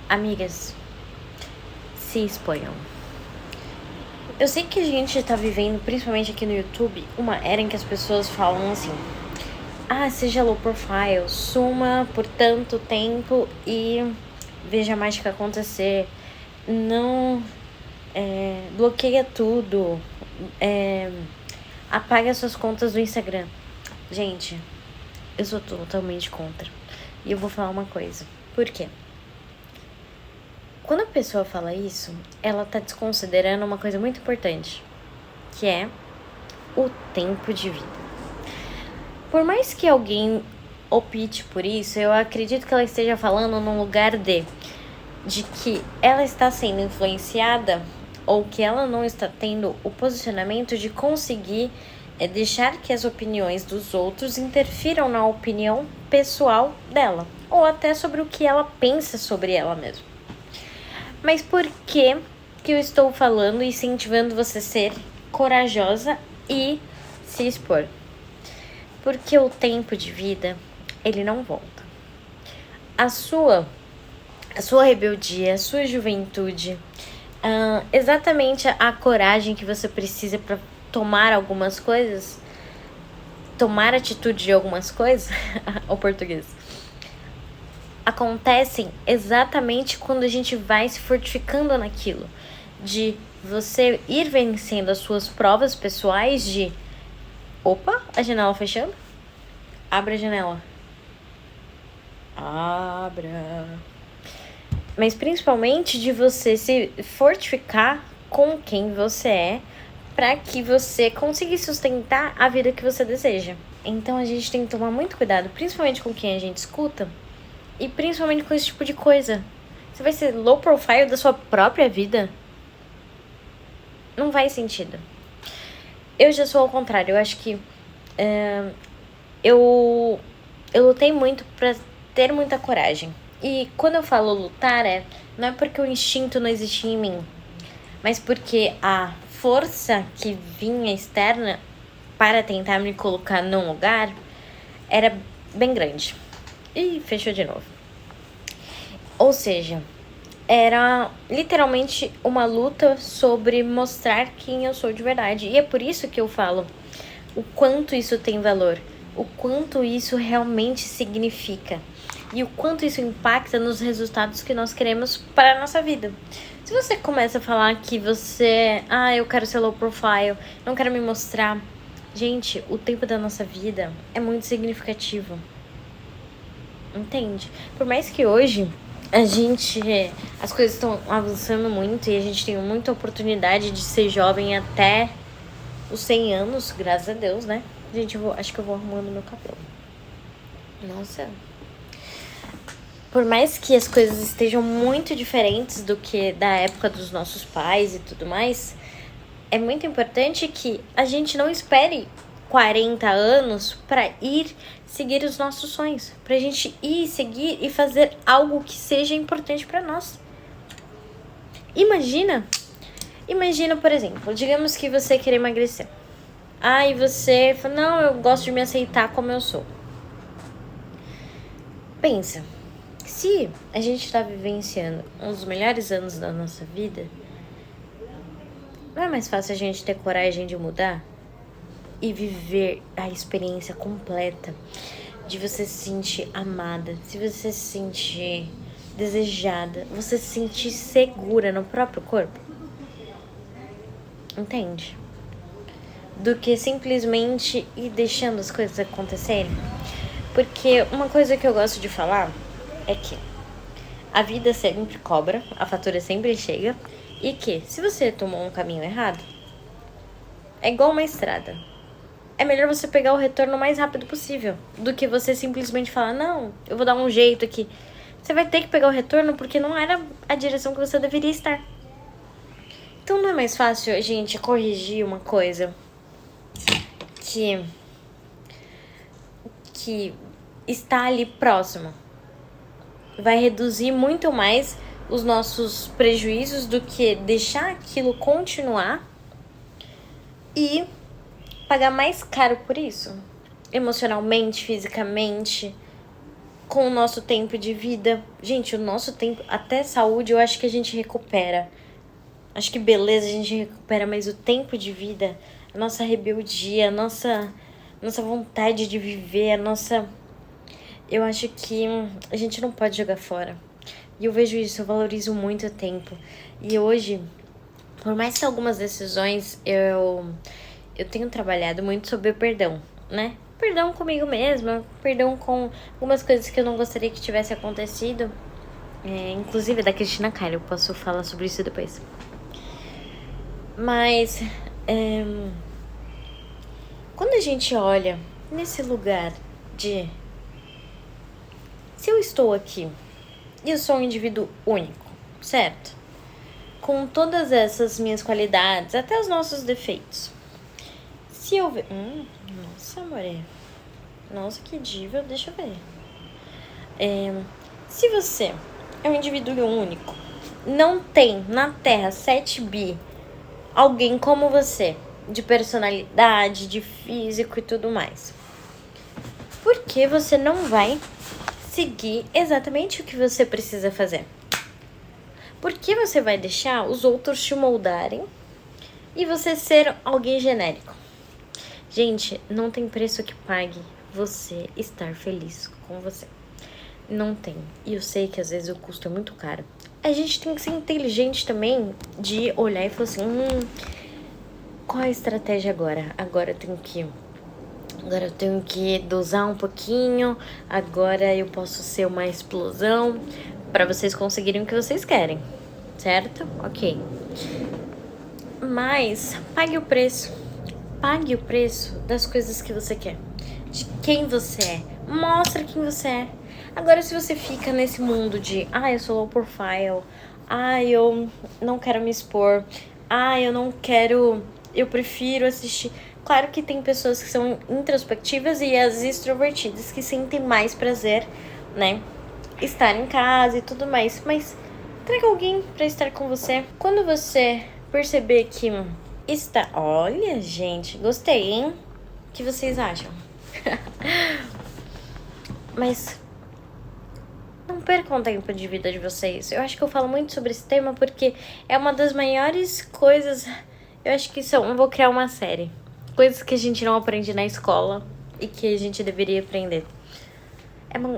Amigas, se exponham. Eu sei que a gente tá vivendo, principalmente aqui no YouTube, uma era em que as pessoas falam assim: seja low profile, suma por tanto tempo e veja a mágica acontecer. Não bloqueia tudo, apaga suas contas do Instagram. Gente, eu sou totalmente contra. E eu vou falar uma coisa. Por quê? Quando a pessoa fala isso, ela tá desconsiderando uma coisa muito importante, que é o tempo de vida. Por mais que alguém opte por isso, eu acredito que ela esteja falando num lugar de que ela está sendo influenciada ou que ela não está tendo o posicionamento de conseguir deixar que as opiniões dos outros interfiram na opinião pessoal dela, ou até sobre o que ela pensa sobre ela mesma. Mas por que eu estou falando e incentivando você a ser corajosa e se expor? Porque o tempo de vida, ele não volta. A sua rebeldia, a sua juventude, exatamente a coragem que você precisa para tomar algumas coisas, tomar atitude de algumas coisas, o português, acontecem exatamente quando a gente vai se fortificando naquilo, de você ir vencendo as suas provas pessoais de opa, a janela fechando, abre a janela, abra, mas principalmente de você se fortificar com quem você é, para que você consiga sustentar a vida que você deseja. Então a gente tem que tomar muito cuidado, principalmente com quem a gente escuta, e principalmente com esse tipo de coisa. Você vai ser low profile da sua própria vida? Não faz sentido. Eu já sou ao contrário. Eu acho que eu lutei muito pra ter muita coragem. E quando eu falo lutar, não é porque o instinto não existia em mim, mas porque a força que vinha externa para tentar me colocar num lugar era bem grande. E fechou de novo. Ou seja, era literalmente uma luta sobre mostrar quem eu sou de verdade. E é por isso que eu falo o quanto isso tem valor, o quanto isso realmente significa e o quanto isso impacta nos resultados que nós queremos para a nossa vida. Se você começa a falar que você, eu quero ser low profile, não quero me mostrar, gente, o tempo da nossa vida é muito significativo. Entende? Por mais que hoje as coisas estão avançando muito e a gente tem muita oportunidade de ser jovem até os 100 anos, graças a Deus, né? Gente, acho que eu vou arrumando meu cabelo. Nossa. Por mais que as coisas estejam muito diferentes do que da época dos nossos pais e tudo mais, é muito importante que a gente não espere 40 anos para ir seguir os nossos sonhos, pra gente ir seguir e fazer algo que seja importante para nós. Imagina, por exemplo, digamos que você quer emagrecer. E você fala, não, eu gosto de me aceitar como eu sou. Pensa, se a gente tá vivenciando um dos melhores anos da nossa vida, não é mais fácil a gente ter coragem de mudar e viver a experiência completa de você se sentir amada, se você se sentir desejada, você se sentir segura no próprio corpo? Entende? Do que simplesmente ir deixando as coisas acontecerem. Porque uma coisa que eu gosto de falar é que a vida sempre cobra, a fatura sempre chega, e que se você tomou um caminho errado, é igual uma estrada. É melhor você pegar o retorno o mais rápido possível do que você simplesmente falar, não, eu vou dar um jeito aqui. Você vai ter que pegar o retorno porque não era a direção que você deveria estar. Então não é mais fácil a gente corrigir uma coisa que está ali próximo? Vai reduzir muito mais os nossos prejuízos do que deixar aquilo continuar e pagar mais caro por isso, emocionalmente, fisicamente. com o nosso tempo de vida. Gente, o nosso tempo, até saúde, eu acho que a gente recupera. Acho que beleza a gente recupera, mas o tempo de vida, a nossa rebeldia, a nossa vontade de viver, a nossa... Eu acho que a gente não pode jogar fora. E eu vejo isso, eu valorizo muito o tempo. E hoje, por mais que algumas decisões, eu tenho trabalhado muito sobre o perdão, né? Perdão comigo mesma, perdão com algumas coisas que eu não gostaria que tivesse acontecido. Inclusive da Cristina Keller, eu posso falar sobre isso depois. Mas, quando a gente olha nesse lugar de... Se eu estou aqui e eu sou um indivíduo único, certo? Com todas essas minhas qualidades, até os nossos defeitos. Se eu ver... nossa, amore. Nossa, que diva, deixa eu ver. Se você é um indivíduo único, não tem na Terra 7 bi alguém como você, de personalidade, de físico e tudo mais, por que você não vai seguir exatamente o que você precisa fazer? Por que você vai deixar os outros te moldarem e você ser alguém genérico? Gente, não tem preço que pague você estar feliz com você. Não tem. E eu sei que às vezes o custo é muito caro. A gente tem que ser inteligente também de olhar e falar assim, qual é a estratégia agora? Agora eu tenho que dosar um pouquinho, agora eu posso ser uma explosão para vocês conseguirem o que vocês querem, certo? Ok. Mas pague o preço das coisas que você quer, de quem você é, mostra quem você é. Agora, se você fica nesse mundo de, eu sou low profile, eu não quero me expor, eu prefiro assistir. Claro que tem pessoas que são introspectivas e as extrovertidas que sentem mais prazer, né, estar em casa e tudo mais, mas traga alguém pra estar com você. Quando você perceber que está... Olha, gente, gostei, hein? O que vocês acham? Mas não percam o tempo de vida de vocês. Eu acho que eu falo muito sobre esse tema porque é uma das maiores coisas... Eu acho que eu vou criar uma série. Coisas que a gente não aprende na escola e que a gente deveria aprender.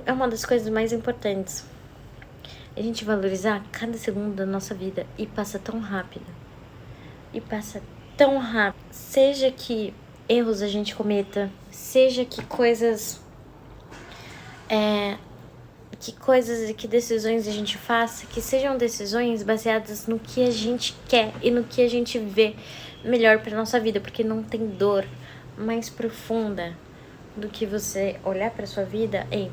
É uma das coisas mais importantes. A gente valorizar cada segundo da nossa vida e passa tão rápido. Seja que erros a gente cometa, seja que que decisões a gente faça, que sejam decisões baseadas no que a gente quer e no que a gente vê melhor pra nossa vida, porque não tem dor mais profunda do que você olhar pra sua vida e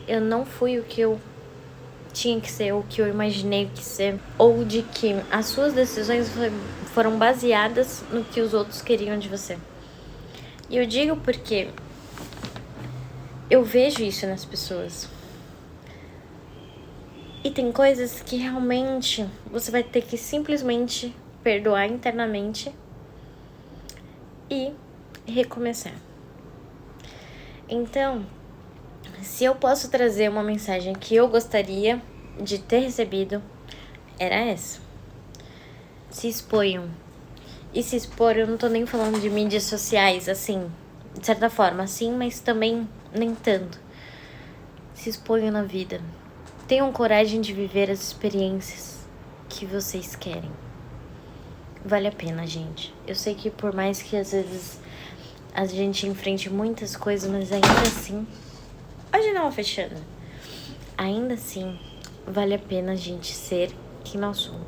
eu não fui o que eu tinha que ser, ou o que eu imaginei que ser, ou de que as suas decisões foram baseadas no que os outros queriam de você. E eu digo porque eu vejo isso nas pessoas. E tem coisas que realmente você vai ter que simplesmente perdoar internamente e recomeçar. Então, se eu posso trazer uma mensagem que eu gostaria de ter recebido, era essa. Se exponham. E se expor, eu não tô nem falando de mídias sociais, assim, de certa forma, assim, mas também nem tanto. Se exponham na vida. Tenham coragem de viver as experiências que vocês querem. Vale a pena, gente. Eu sei que por mais que às vezes a gente enfrente muitas coisas, mas ainda assim... Hoje não, fechando. Ainda assim, vale a pena a gente ser quem nós somos.